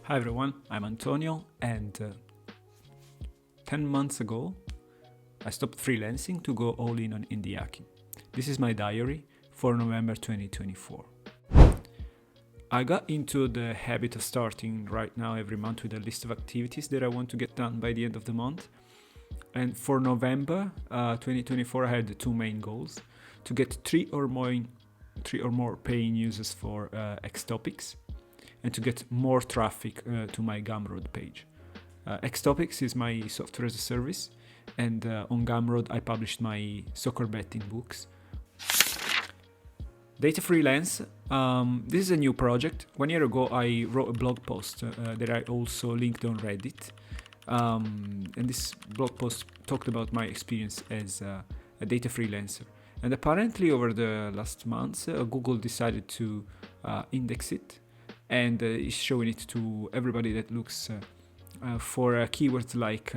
Hi everyone, I'm Antonio, and 10 months ago I stopped freelancing to go all in on indie hacking. This is my diary for November 2024. I got into the habit of starting right now every month with a list of activities that I want to get done by the end of the month. And for November 2024 I had the two main goals: to get three or more paying users for Xtopics, and to get more traffic to my Gumroad page. Xtopics is my software as a service, and on Gumroad I published my Soccrbets in books. Data Freelance, this is a new project. 1 year ago I wrote a blog post that I also linked on Reddit. And this blog post talked about my experience as a data freelancer. And apparently over the last months, Google decided to index it, and is showing it to everybody that looks for keywords like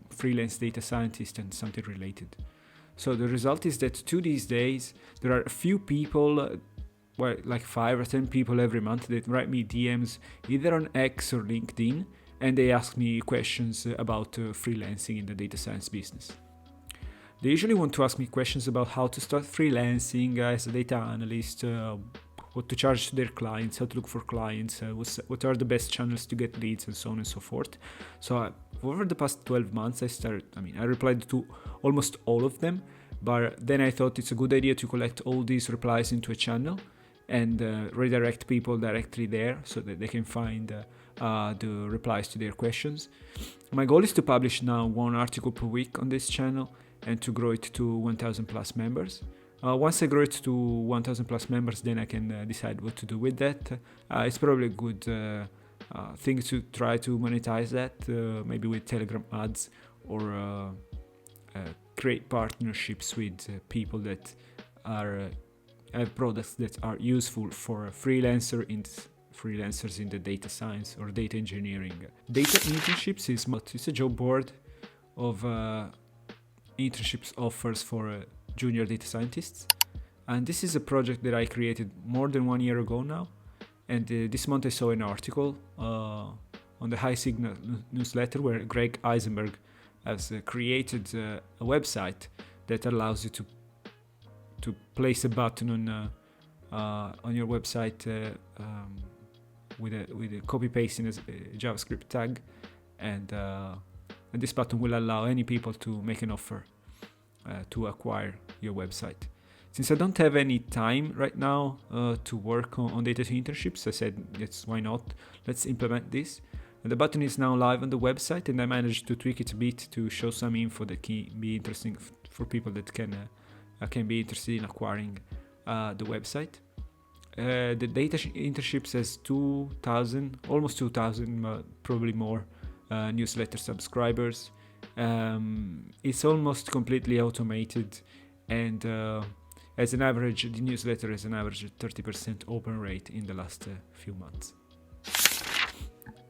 freelance data scientist and something related. So the result is that to these days, there are a few people, like 5 or 10 people every month that write me DMs either on X or LinkedIn, and they ask me questions about freelancing in the data science business. They usually want to ask me questions about how to start freelancing as a data analyst, what to charge to their clients, how to look for clients, what are the best channels to get leads, and so on and so forth. So over the past 12 months, I replied to almost all of them, but then I thought it's a good idea to collect all these replies into a channel and redirect people directly there so that they can find the replies to their questions. My goal is to publish now 1 article per week on this channel and to grow it to 1,000 plus members. Once I grow it to 1,000 plus members, then I can decide what to do with that. It's probably a good thing to try to monetize that, maybe with Telegram ads, or create partnerships with people that have products that are useful for freelancers in the data science or data engineering. Data Internships is a job board of internships offers for junior data scientists, and this is a project that I created more than 1 year ago now. And this month I saw an article on the High Signal newsletter where Greg Eisenberg has created a website that allows you to place a button on your website with a copy pasting as a JavaScript tag, and this button will allow any people to make an offer to acquire your website. Since I don't have any time right now to work on data internships, I said, why not? Let's implement this. And the button is now live on the website, and I managed to tweak it a bit to show some info that can be interesting for people that can be interested in acquiring the website. The data internships has 2,000, almost 2,000, probably more newsletter subscribers. It's almost completely automated, and as an average, the newsletter has an average 30% open rate in the last few months.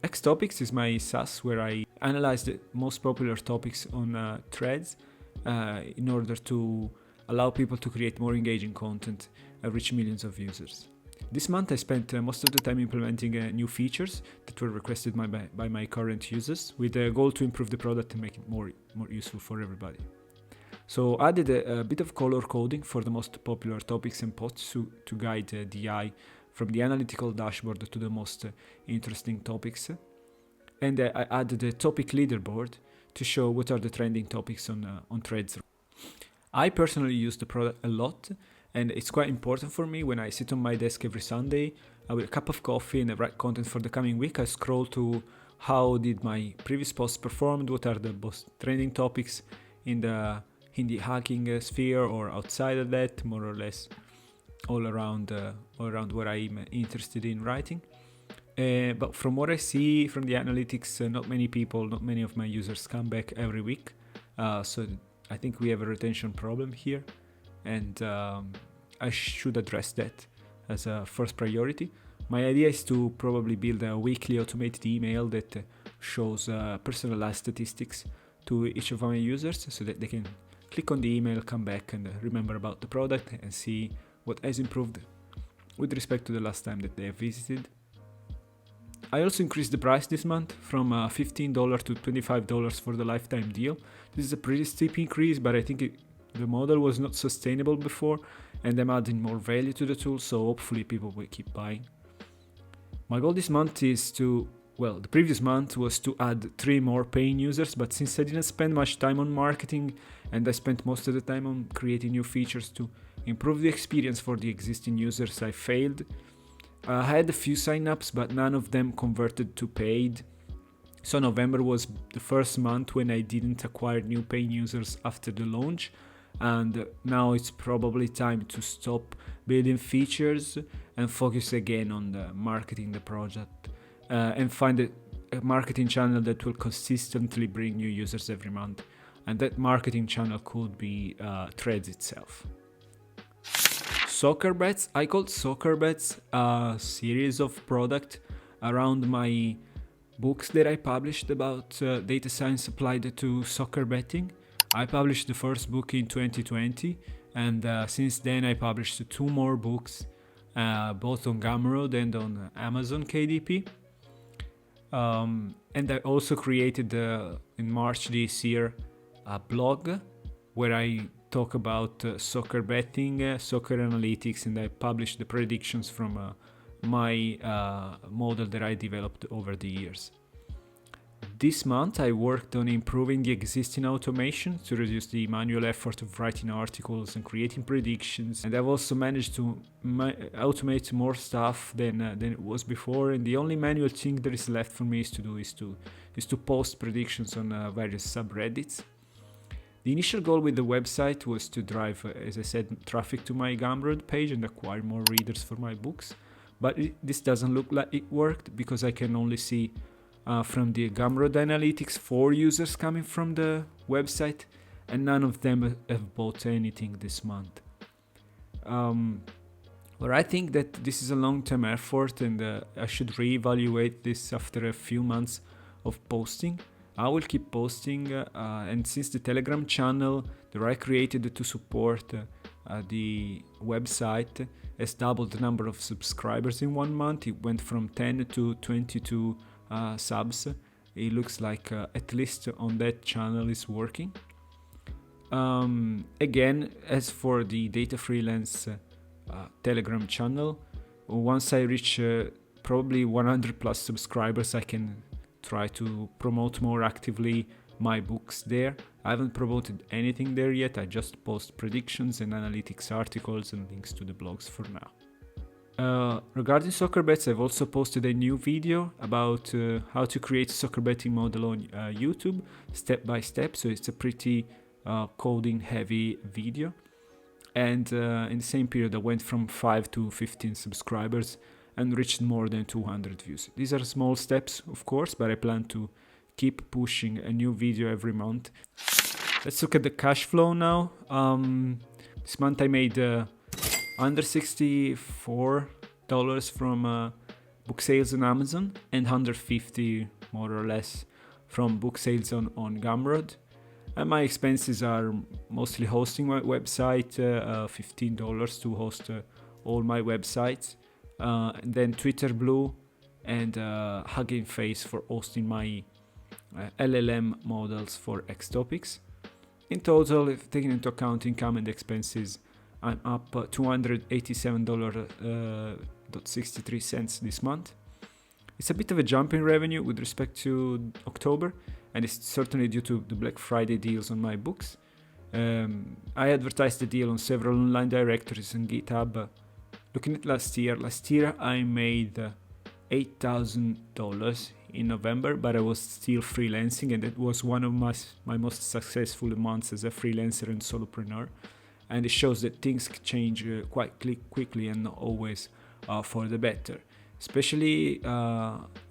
Xtopics is my SaaS where I analyze the most popular topics on threads in order to allow people to create more engaging content and reach millions of users. This month I spent most of the time implementing new features that were requested by my current users, with the goal to improve the product and make it more useful for everybody. So I added a bit of color coding for the most popular topics and posts to guide the eye from the analytical dashboard to the most interesting topics. And I added a topic leaderboard to show what are the trending topics on threads. I personally use the product a lot, and it's quite important for me. When I sit on my desk every Sunday with a cup of coffee and I write content for the coming week, I scroll to how did my previous posts perform, what are the most trending topics in the hacking sphere or outside of that, more or less all around what I'm interested in writing. But from what I see from the analytics, not many of my users come back every week. So I think we have a retention problem here, and I should address that as a first priority. My idea is to probably build a weekly automated email that shows personalized statistics to each of my users so that they can click on the email, come back and remember about the product and see what has improved with respect to the last time that they have visited. I also increased the price this month from $15 to $25 for the lifetime deal. This is a pretty steep increase, but I think the model was not sustainable before, and I'm adding more value to the tool, so hopefully people will keep buying. My goal this month is to, well, the previous month was to add 3 more paying users, but since I didn't spend much time on marketing and I spent most of the time on creating new features to improve the experience for the existing users, I failed. I had a few signups, but none of them converted to paid. So November was the first month when I didn't acquire new paying users after the launch, and now it's probably time to stop building features and focus again on the marketing the project and find a marketing channel that will consistently bring new users every month. And that marketing channel could be Threads itself. Soccrbets, I called Soccrbets a series of product around my books that I published about data science applied to soccer betting. I published the first book in 2020, and since then I published 2 more books, both on Gumroad and on Amazon KDP. And I also created in March this year a blog where I talk about soccer betting, soccer analytics, and I publish the predictions from my model that I developed over the years. This month I worked on improving the existing automation to reduce the manual effort of writing articles and creating predictions, and I've also managed to automate more stuff than it was before, and the only manual thing that is left for me is to post predictions on various subreddits. The initial goal with the website was to drive, as I said, traffic to my Gumroad page and acquire more readers for my books, but this doesn't look like it worked because I can only see from the Gumroad analytics 4 users coming from the website, and none of them have bought anything this month. But I think that this is a long-term effort, and I should reevaluate this after a few months of posting. I will keep posting, and since the Telegram channel that I created to support the website has doubled the number of subscribers in 1 month, it went from 10 to 22 subs. It looks like at least on that channel is working. Again, as for the Data Freelance Telegram channel, once I reach probably 100 plus subscribers, I can try to promote more actively my books there. I haven't promoted anything there yet. I just post predictions and analytics articles and links to the blogs for now. Regarding Soccrbets, I've also posted a new video about how to create a soccer betting model on YouTube step by step. So it's a pretty coding heavy video. And in the same period, I went from 5 to 15 subscribers and reached more than 200 views. These are small steps, of course, but I plan to keep pushing a new video every month. Let's look at the cash flow now. This month I made under $64 from book sales on Amazon and $150 more or less from book sales on Gumroad. And my expenses are mostly hosting my website, $15 to host all my websites. And then Twitter Blue and Hugging Face for hosting my LLM models for Xtopics. In total, if taking into account income and expenses, I'm up $287.63 this month. It's a bit of a jump in revenue with respect to October, and it's certainly due to the Black Friday deals on my books. I advertised the deal on several online directories and GitHub. Looking at last year I made $8,000 in November, but I was still freelancing, and it was one of my most successful months as a freelancer and solopreneur. And it shows that things change quite quickly and not always for the better. Especially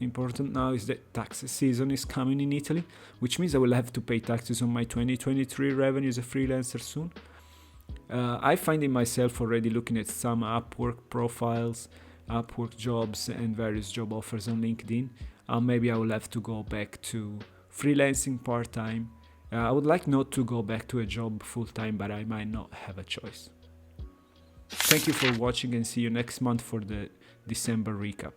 important now is that tax season is coming in Italy, which means I will have to pay taxes on my 2023 revenue as a freelancer soon. I find myself already looking at some Upwork profiles, Upwork jobs, and various job offers on LinkedIn. Maybe I will have to go back to freelancing part-time. I would like not to go back to a job full-time, but I might not have a choice. Thank you for watching, and see you next month for the December recap.